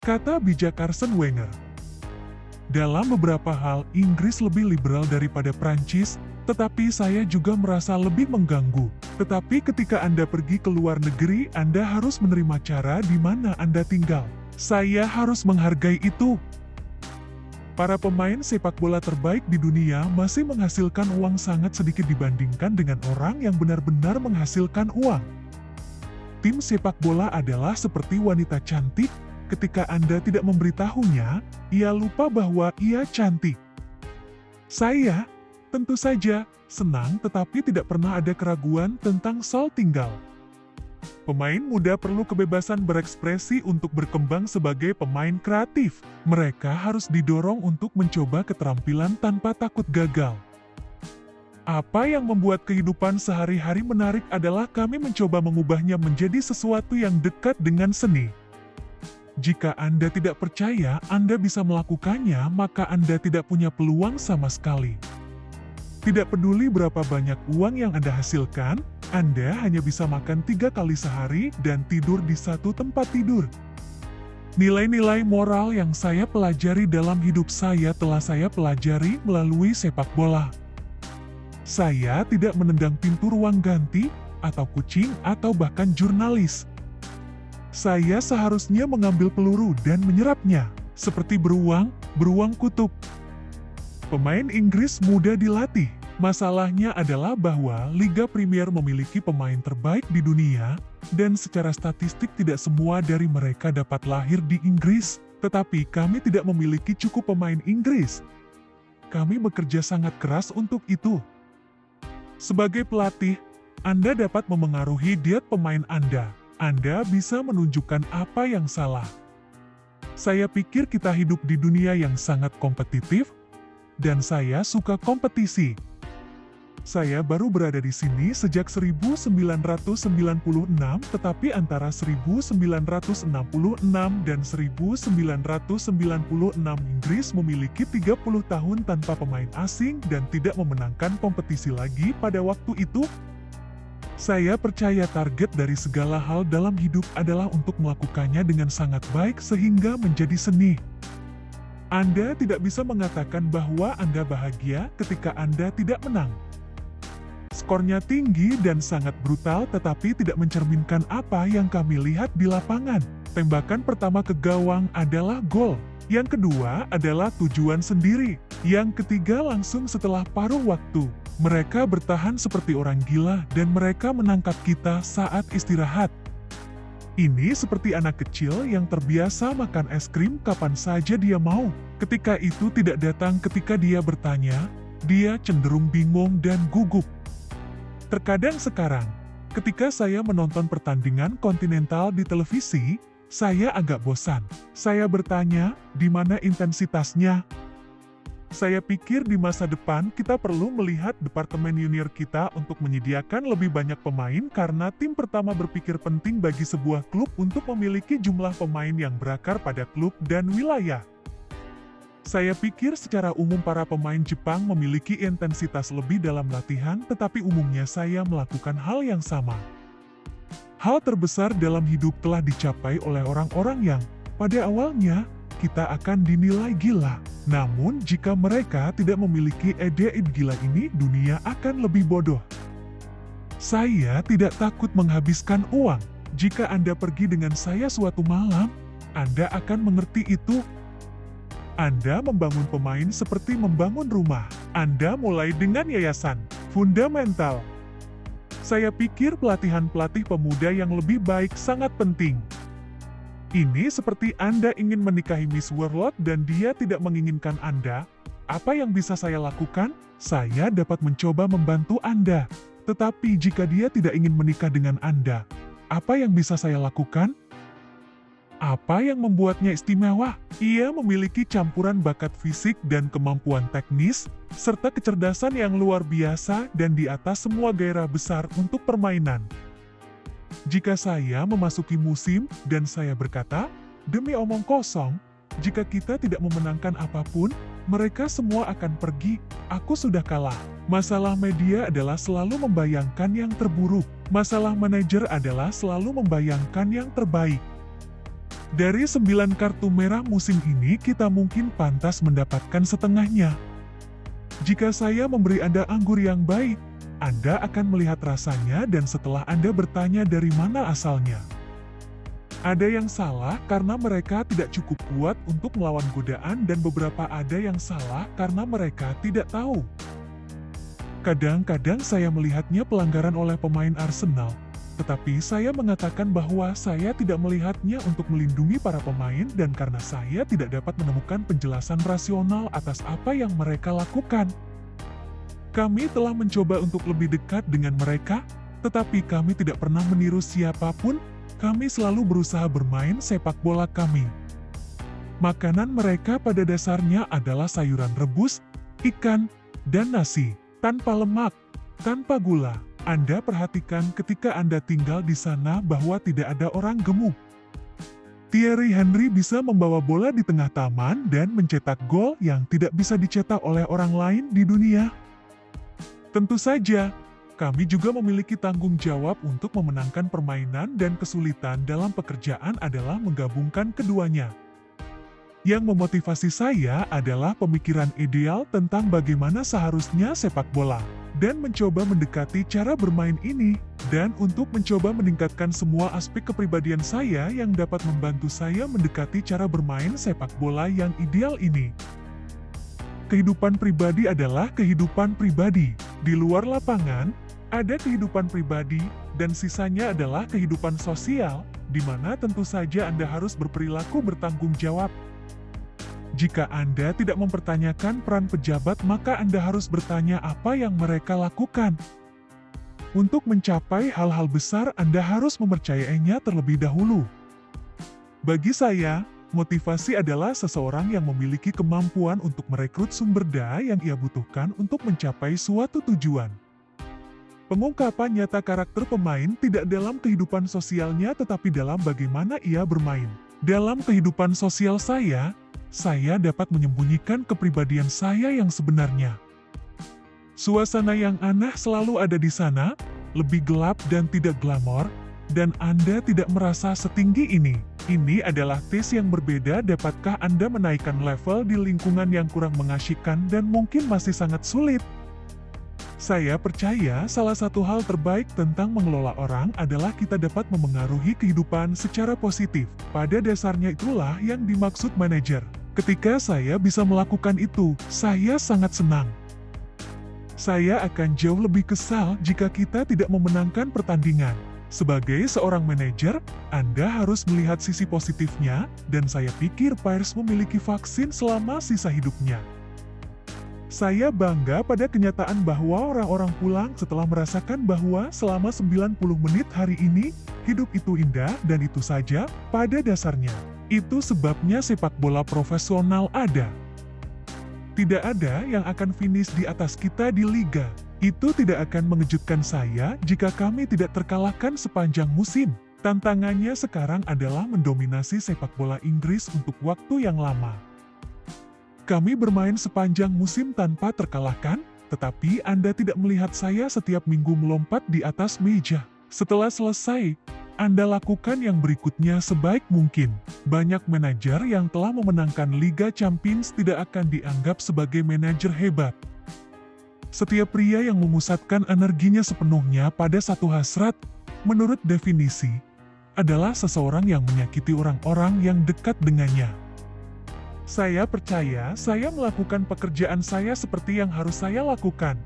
Kata bijak Arsene Wenger. Dalam beberapa hal, Inggris lebih liberal daripada Prancis, tetapi saya juga merasa lebih mengganggu. Tetapi ketika Anda pergi ke luar negeri, Anda harus menerima cara di mana Anda tinggal. Saya harus menghargai itu. Para pemain sepak bola terbaik di dunia masih menghasilkan uang sangat sedikit dibandingkan dengan orang yang benar-benar menghasilkan uang. Tim sepak bola adalah seperti wanita cantik. Ketika Anda tidak memberitahunya, ia lupa bahwa ia cantik. Saya, tentu saja, senang tetapi tidak pernah ada keraguan tentang soal tinggal. Pemain muda perlu kebebasan berekspresi untuk berkembang sebagai pemain kreatif. Mereka harus didorong untuk mencoba keterampilan tanpa takut gagal. Apa yang membuat kehidupan sehari-hari menarik adalah kami mencoba mengubahnya menjadi sesuatu yang dekat dengan seni. Jika Anda tidak percaya Anda bisa melakukannya, maka Anda tidak punya peluang sama sekali. Tidak peduli berapa banyak uang yang Anda hasilkan, Anda hanya bisa makan 3 kali sehari dan tidur di satu tempat tidur. Nilai-nilai moral yang saya pelajari dalam hidup saya telah saya pelajari melalui sepak bola. Saya tidak menendang pintu ruang ganti, atau kucing, atau bahkan jurnalis. Saya seharusnya mengambil peluru dan menyerapnya, seperti beruang kutub. Pemain Inggris muda dilatih. Masalahnya adalah bahwa Liga Premier memiliki pemain terbaik di dunia, dan secara statistik tidak semua dari mereka dapat lahir di Inggris, tetapi kami tidak memiliki cukup pemain Inggris. Kami bekerja sangat keras untuk itu. Sebagai pelatih, Anda dapat memengaruhi diet pemain Anda. Anda bisa menunjukkan apa yang salah. Saya pikir kita hidup di dunia yang sangat kompetitif, dan saya suka kompetisi. Saya baru berada di sini sejak 1996, tetapi antara 1966 dan 1996 Inggris memiliki 30 tahun tanpa pemain asing dan tidak memenangkan kompetisi lagi pada waktu itu. Saya percaya target dari segala hal dalam hidup adalah untuk melakukannya dengan sangat baik sehingga menjadi seni. Anda tidak bisa mengatakan bahwa Anda bahagia ketika Anda tidak menang. Skornya tinggi dan sangat brutal tetapi tidak mencerminkan apa yang kami lihat di lapangan. Tembakan pertama ke gawang adalah gol. Yang kedua adalah tujuan sendiri. Yang ketiga langsung setelah paruh waktu. Mereka bertahan seperti orang gila dan mereka menangkap kita saat istirahat. Ini seperti anak kecil yang terbiasa makan es krim kapan saja dia mau. Ketika itu tidak datang ketika dia bertanya, dia cenderung bingung dan gugup. Terkadang sekarang, ketika saya menonton pertandingan kontinental di televisi, saya agak bosan. Saya bertanya, di mana intensitasnya? Saya pikir di masa depan kita perlu melihat departemen junior kita untuk menyediakan lebih banyak pemain karena tim pertama berpikir penting bagi sebuah klub untuk memiliki jumlah pemain yang berakar pada klub dan wilayah. Saya pikir secara umum para pemain Jepang memiliki intensitas lebih dalam latihan, tetapi umumnya saya melakukan hal yang sama. Hal terbesar dalam hidup telah dicapai oleh orang-orang yang, pada awalnya, kita akan dinilai gila. Namun, jika mereka tidak memiliki ide-ide gila ini, dunia akan lebih bodoh. Saya tidak takut menghabiskan uang. Jika Anda pergi dengan saya suatu malam, Anda akan mengerti itu. Anda membangun pemain seperti membangun rumah. Anda mulai dengan yayasan, fundamental. Saya pikir pelatihan pelatih pemuda yang lebih baik sangat penting. Ini seperti Anda ingin menikahi Miss World dan dia tidak menginginkan Anda. Apa yang bisa saya lakukan? Saya dapat mencoba membantu Anda. Tetapi jika dia tidak ingin menikah dengan Anda, apa yang bisa saya lakukan? Apa yang membuatnya istimewa? Ia memiliki campuran bakat fisik dan kemampuan teknis, serta kecerdasan yang luar biasa dan di atas semua gairah besar untuk permainan. Jika saya memasuki musim dan saya berkata, demi omong kosong, jika kita tidak memenangkan apapun, mereka semua akan pergi, aku sudah kalah. Masalah media adalah selalu membayangkan yang terburuk. Masalah manajer adalah selalu membayangkan yang terbaik. Dari 9 kartu merah musim ini kita mungkin pantas mendapatkan setengahnya. Jika saya memberi Anda anggur yang baik, Anda akan melihat rasanya dan setelah Anda bertanya dari mana asalnya. Ada yang salah karena mereka tidak cukup kuat untuk melawan godaan dan beberapa ada yang salah karena mereka tidak tahu. Kadang-kadang saya melihatnya pelanggaran oleh pemain Arsenal, tetapi saya mengatakan bahwa saya tidak melihatnya untuk melindungi para pemain dan karena saya tidak dapat menemukan penjelasan rasional atas apa yang mereka lakukan. Kami telah mencoba untuk lebih dekat dengan mereka, tetapi kami tidak pernah meniru siapapun, kami selalu berusaha bermain sepak bola kami. Makanan mereka pada dasarnya adalah sayuran rebus, ikan, dan nasi. Tanpa lemak, tanpa gula. Anda perhatikan ketika Anda tinggal di sana bahwa tidak ada orang gemuk. Thierry Henry bisa membawa bola di tengah taman dan mencetak gol yang tidak bisa dicetak oleh orang lain di dunia. Tentu saja, kami juga memiliki tanggung jawab untuk memenangkan permainan dan kesulitan dalam pekerjaan adalah menggabungkan keduanya. Yang memotivasi saya adalah pemikiran ideal tentang bagaimana seharusnya sepak bola, dan mencoba mendekati cara bermain ini, dan untuk mencoba meningkatkan semua aspek kepribadian saya yang dapat membantu saya mendekati cara bermain sepak bola yang ideal ini. Kehidupan pribadi adalah kehidupan pribadi. Di luar lapangan, ada kehidupan pribadi, dan sisanya adalah kehidupan sosial, di mana tentu saja Anda harus berperilaku bertanggung jawab. Jika Anda tidak mempertanyakan peran pejabat, maka Anda harus bertanya apa yang mereka lakukan. Untuk mencapai hal-hal besar, Anda harus mempercayainya terlebih dahulu. Bagi saya, motivasi adalah seseorang yang memiliki kemampuan untuk merekrut sumber daya yang ia butuhkan untuk mencapai suatu tujuan. Pengungkapan nyata karakter pemain tidak dalam kehidupan sosialnya tetapi dalam bagaimana ia bermain. Dalam kehidupan sosial saya dapat menyembunyikan kepribadian saya yang sebenarnya. Suasana yang aneh selalu ada di sana, lebih gelap dan tidak glamor, dan Anda tidak merasa setinggi ini. Ini adalah tes yang berbeda. Dapatkah Anda menaikkan level di lingkungan yang kurang mengasyikkan dan mungkin masih sangat sulit? Saya percaya salah satu hal terbaik tentang mengelola orang adalah kita dapat memengaruhi kehidupan secara positif. Pada dasarnya itulah yang dimaksud manajer. Ketika saya bisa melakukan itu, saya sangat senang. Saya akan jauh lebih kesal jika kita tidak memenangkan pertandingan. Sebagai seorang manajer, Anda harus melihat sisi positifnya, dan saya pikir Pires memiliki vaksin selama sisa hidupnya. Saya bangga pada kenyataan bahwa orang-orang pulang setelah merasakan bahwa selama 90 menit hari ini, hidup itu indah dan itu saja, pada dasarnya. Itu sebabnya sepak bola profesional ada. Tidak ada yang akan finish di atas kita di liga. Itu tidak akan mengejutkan saya jika kami tidak terkalahkan sepanjang musim. Tantangannya sekarang adalah mendominasi sepak bola Inggris untuk waktu yang lama. Kami bermain sepanjang musim tanpa terkalahkan, tetapi Anda tidak melihat saya setiap minggu melompat di atas meja. Setelah selesai, Anda lakukan yang berikutnya sebaik mungkin. Banyak manajer yang telah memenangkan Liga Champions tidak akan dianggap sebagai manajer hebat. Setiap pria yang memusatkan energinya sepenuhnya pada satu hasrat, menurut definisi, adalah seseorang yang menyakiti orang-orang yang dekat dengannya. Saya percaya saya melakukan pekerjaan saya seperti yang harus saya lakukan.